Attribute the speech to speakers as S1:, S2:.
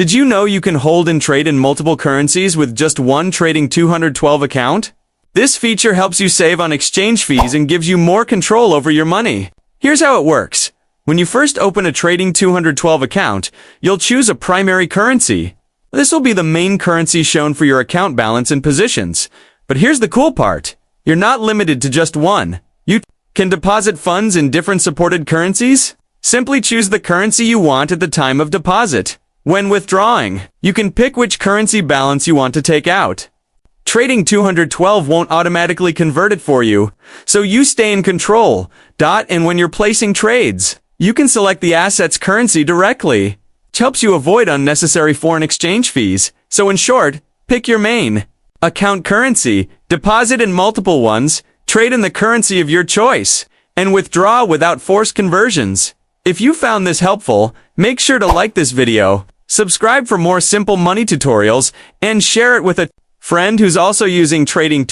S1: Did you know you can hold and trade in multiple currencies with just one Trading 212 account? This feature helps you save on exchange fees and gives you more control over your money. Here's how it works. When you first open a Trading 212 account, you'll choose a primary currency. This will be the main currency shown for your account balance and positions. But here's the cool part. You're not limited to just one. You can deposit funds in different supported currencies. Simply choose the currency you want at the time of deposit. When withdrawing, you can pick which currency balance you want to take out. Trading 212 won't automatically convert it for you, so you stay in control. And when you're placing trades, you can select the asset's currency directly, which helps you avoid unnecessary foreign exchange fees. So in short, pick your main account currency, deposit in multiple ones, trade in the currency of your choice, and withdraw without forced conversions. If you found this helpful, make sure to like this video, subscribe for more simple money tutorials, and share it with a friend who's also using Trading